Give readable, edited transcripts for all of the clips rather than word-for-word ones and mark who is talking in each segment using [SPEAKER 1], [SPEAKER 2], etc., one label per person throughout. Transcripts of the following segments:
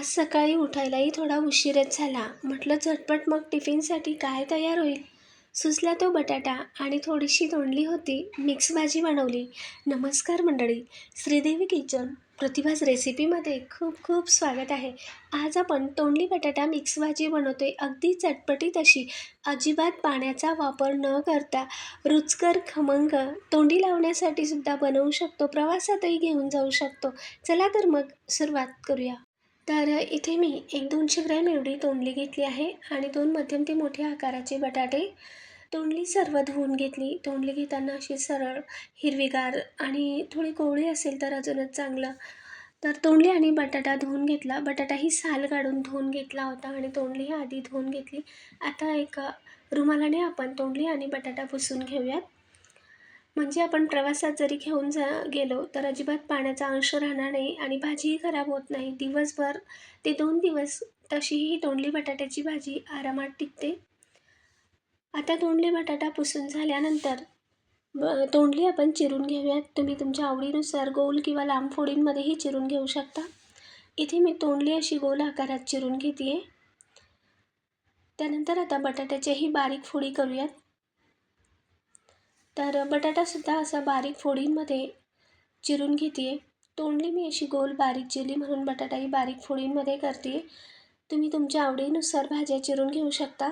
[SPEAKER 1] आज सकाळी उठायलाही थोडा उशीरच झाला. म्हटलं झटपट मग टिफिनसाठी काय तयार होईल. सुचला तो बटाटा आणि थोडीशी तोंडली होती. मिक्स भाजी बनवली. नमस्कार मंडळी, श्रीदेवी किचन प्रतिभाच रेसिपीमध्ये खूप खूप स्वागत आहे. आज आपण तोंडली बटाटा मिक्स भाजी बनवतोय. अगदी चटपटीत अशी, अजिबात पाण्याचा वापर न करता रुचकर खमंग, तोंडी लावण्यासाठी सुद्धा बनवू शकतो, प्रवासातही घेऊन जाऊ शकतो. चला तर मग सुरुवात करूया. तर इथे मी 100-200 ग्रॅम एवढी तोंडली घेतली आहे आणि 2 मध्यम ते मोठ्या आकाराचे बटाटे. तोंडली सर्व धुवून घेतली. तोंडली घेताना अशी सरळ, हिरवीगार आणि थोडी कोवळी असेल तर अजूनच चांगलं. तर तोंडली आणि बटाटा धुवून घेतला. बटाटाही साल काढून धुवून घेतला होता आणि तोंडलीही आधी धुवून घेतली. आता एका रुमालाने आपण तोंडली आणि बटाटा पुसून घेऊयात. म्हणजे आपण प्रवासात जरी घेऊन गेलो तर अजिबात पाण्याचा अंश राहणार नाही आणि भाजीही खराब होत नाही. दिवसभर ते 2 दिवस तशीही तोंडली बटाट्याची भाजी आरामात टिकते. आता तोंडली बटाटा पुसून झाल्यानंतर तोंडली आपण चिरून घेऊयात. तुम्ही तुमच्या आवडीनुसार गोल किंवा लांब फोडींमध्येही चिरून घेऊ शकता. इथे मी तोंडली अशी गोल आकारात चिरून घेते आहे. त्यानंतर आता बटाट्याच्याही बारीक फोडी करूयात. तर बटाटासुद्धा असा बारीक फोडींमध्ये चिरून घेते आहे. तोंडली मी अशी गोल बारीक चिरली म्हणून बटाटाही बारीक फोडींमध्ये करते. तुम्ही तुमच्या आवडीनुसार भाज्या चिरून घेऊ शकता.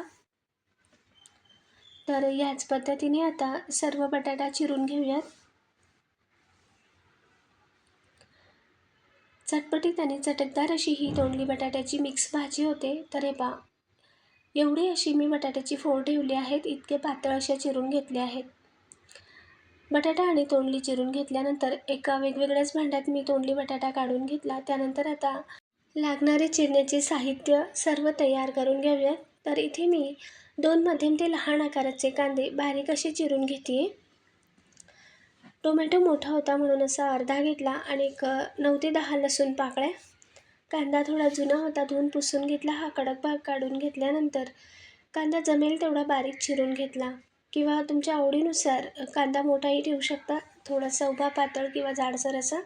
[SPEAKER 1] तर याच पद्धतीने आता सर्व बटाटा चिरून घेऊयात. चटपटीत आणि चटकदार अशी ही तोंडली बटाट्याची मिक्स भाजी होते. तर हे पहा, एवढी अशी मी बटाट्याची फोड ठेवली आहेत. इतके पातळ अशा चिरून घेतले आहेत. बटाटा आणि तोंडली चिरून घेतल्यानंतर एका वेगवेगळ्याच भांड्यात मी तोंडली बटाटा काढून घेतला. त्यानंतर आता लागणारे चिरण्याचे साहित्य सर्व तयार करून घेऊयात. तर इथे मी 2 मध्यम ते लहान आकाराचे कांदे बारीक असे चिरून घेते. टोमॅटो मोठा होता म्हणून असा अर्धा घेतला आणि 9 ते 10 लसूण पाकळ्या. कांदा थोडा जुना होता, धुवून पुसून घेतला. हा कडक भाग काढून घेतल्यानंतर कांदा जमेल तेवढा बारीक चिरून घेतला किंवा तुमच्या आवडीनुसार कांदा मोठाही ठेवू शकता, थोडासा उभा पातळ किंवा जाडसर असा.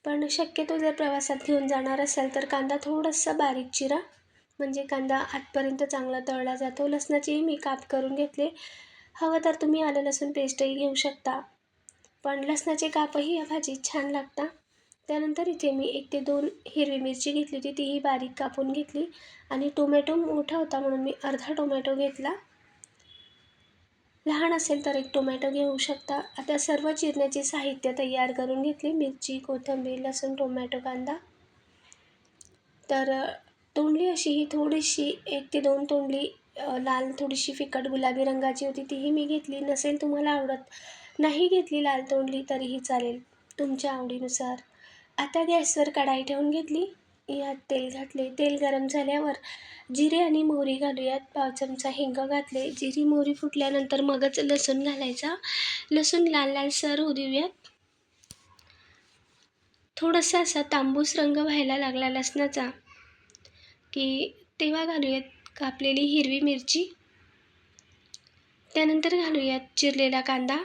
[SPEAKER 1] पण शक्यतो जर प्रवासात घेऊन जाणार असाल तर कांदा थोडासा बारीक चिरा, म्हणजे कांदा आतपर्यंत चांगला तळला जातो. लसणाचेही मी काप करून घेतले. हवं तर तुम्ही आलं लसूण पेस्टही घेऊ शकता, पण लसणाचे कापही या भाजीत छान लागतात. त्यानंतर इथे मी 1 ते 2 हिरवी मिरची घेतली होती, तीही बारीक कापून घेतली आणि टोमॅटो मोठा होता म्हणून मी अर्धा टोमॅटो घेतला. लहान असेल तर 1 टोमॅटो घेऊ शकता. आता सर्व चिरण्याचे साहित्य तयार करून घेतले. मिरची, कोथिंबीर, लसूण, टोमॅटो, कांदा. तर तोंडली अशी ही थोडीशी 1 ते 2 तोंडली लाल, थोडीशी फिकट गुलाबी रंगाची होती, तीही मी घेतली. नसेल तुम्हाला आवडत, नाही घेतली लाल तोंडली तरीही चालेल, तुमच्या आवडीनुसार. आता गॅसवर कढाई ठेवून घेतली. यात तेल घातले. तेल गरम झाल्यावर जिरे आणि मोहरी घालूयात. 1 चमचा हिंग घातले. जिरी मोहरी फुटल्यानंतर मगच लसूण घालायचा. लसूण लाल लालसर होऊ देऊयात. थोडासा असा तांबूस रंग व्हायला लागला लसणाचा की तेव्हा घालूयात कापलेली हिरवी मिरची. त्यानंतर घालूयात चिरलेला कांदा.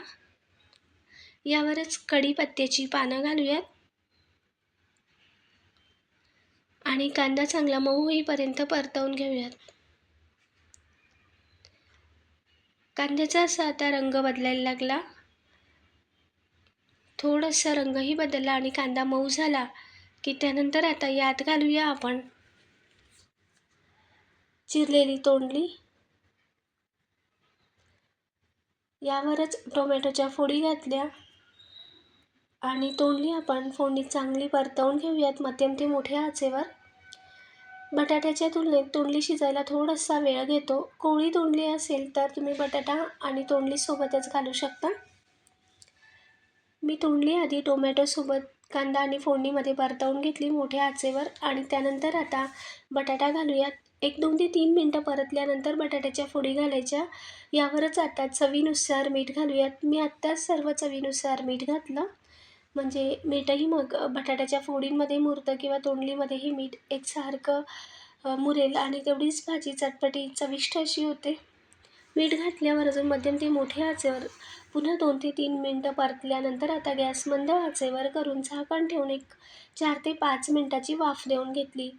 [SPEAKER 1] यावरच कढीपत्त्याची पानं घालूयात आणि कांदा चांगला मऊ होईपर्यंत परतवून घेऊयात. कांद्याचा असा आता रंग बदलायला लागला. थोडासा रंगही बदलला आणि कांदा मऊ झाला की त्यानंतर आता यात घालूया आपण चिरलेली तोंडली. यावरच टोमॅटोच्या फोडी घातल्या आणि तोंडली आपण फोडणी चांगली परतवून घेऊयात मध्यम ते मोठ्या आचेवर. बटाट्याच्या तुलनेत तोंडली शिजायला थोडासा वेळ घेतो. कोवळी तोंडली असेल तर तुम्ही बटाटा आणि तोंडली सोबतच घालू शकता. मी तोंडली आधी टोमॅटोसोबत कांदा आणि फोडणीमध्ये परतवून घेतली मोठ्या आचेवर आणि त्यानंतर आता बटाटा घालूयात. 1-2 ते 3 मिनटं परतल्यानंतर बटाट्याच्या फोडी घालायच्या. यावरच आता चवीनुसार मीठ घालूयात. मी आत्ताच सर्व चवीनुसार मीठ घातलं, म्हणजे मीठही मग बटाट्याच्या फोडींमध्ये मुरतं किंवा तोंडलीमध्येही मीठ एकसारखं मुरेल आणि तेवढीच भाजी चटपटी चविष्ट अशी होते. मीठ घातल्यावर अजून मध्यम ते मोठ्या आचेवर पुन्हा 2 ते 3 मिनिटं परतल्यानंतर आता गॅस मंद आचेवर करून झाकण ठेवून एक 4 ते 5 मिनिटाची वाफ देऊन घेतली.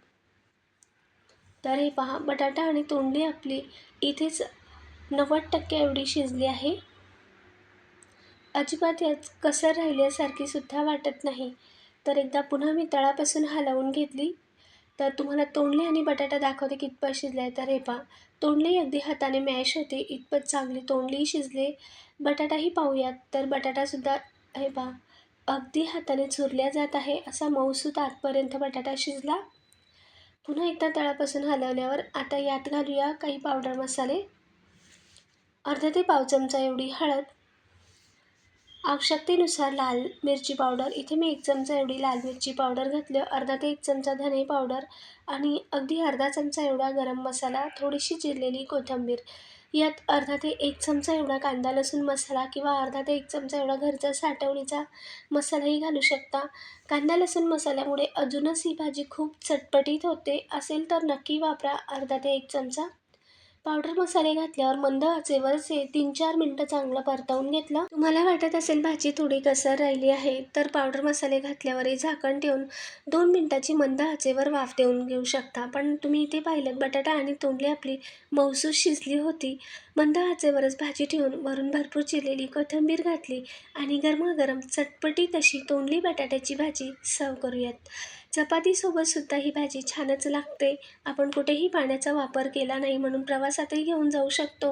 [SPEAKER 1] तर हे पहा, बटाटा आणि तोंडली आपली इथेच 90% एवढी शिजली आहे. अजिबात यात कसर राहिल्यासारखी सुद्धा वाटत नाही. तर एकदा पुन्हा मी तळापासून हलवून घेतली. तर तुम्हाला तोंडली आणि बटाटा दाखवते कितपत शिजले आहे. तर हे पहा, तोंडली अगदी हाताने मॅश होते इतपत चांगली तोंडलीही शिजले. बटाटाही पाहूयात. तर बटाटासुद्धा हे पहा, अगदी हाताने चुरल्या जात आहे असा मऊसूत आतपर्यंत बटाटा शिजला. पुन्हा एकदा तळापासून हलवल्यावर आता यात घालूया काही पावडर मसाले. अर्धा ते पाव चमचा एवढी हळद, आवश्यकतेनुसार लाल मिरची पावडर, इथे मी 1 चमचा एवढी लाल मिरची पावडर घातली, अर्धा ते 1 चमचा धने पावडर आणि अगदी अर्धा चमचा एवढा गरम मसाला, थोडीशी चिरलेली कोथिंबीर. यात अर्धा ते 1 चमचा एवढा कांदा लसूण मसाला किंवा अर्धा ते 1 चमचा एवढा घरचा साठवणीचा मसालाही घालू शकता. कांदा लसूण मसाल्यामुळे अजूनच ही भाजी खूप चटपटीत होते. असेल तर नक्की वापरा. अर्धा ते 1 चमचा पावडर मसाले घातल्यावर मंद आचेवर 3-4 मिनिटं चांगलं परतवून घेतलं. तुम्हाला वाटत असेल भाजी थोडी कसर राहिली आहे, तर पावडर मसाले घातल्यावरही झाकण ठेवून 2 मिनिटाची मंद आचेवर वाफ देऊन घेऊ शकता. पण तुम्ही इथे पाहिलं, बटाटा आणि तोंडली आपली मऊसूत शिजली होती. मंद आचेवरच भाजी ठेवून वरून भरपूर चिरलेली कोथिंबीर घातली आणि गरमागरम चटपटीत अशी तोंडली बटाट्याची भाजी सर्व्ह करूयात. चपातीसोबत सुद्धा ही भाजी छानच लागते. आपण कुठेही पाण्याचा वापर केला नाही म्हणून प्रवासातही घेऊन जाऊ शकतो.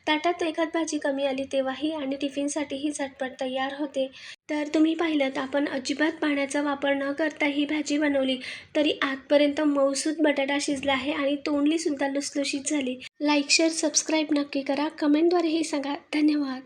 [SPEAKER 1] ताटात एखाद भाजी कमी आली तेव्हाही आणि टिफिनसाठीही झटपट तयार होते. तर तुम्ही पाहिलंत, आपण अजिबात पाण्याचा वापर न करता ही भाजी बनवली तरी आतपर्यंत मऊसूत बटाटा शिजला आहे आणि तोंडलीसुद्धा लुसलुशीत झाली. लाईक, शेअर, सबस्क्राईब नक्की करा. कमेंटद्वारेही सांगा. धन्यवाद.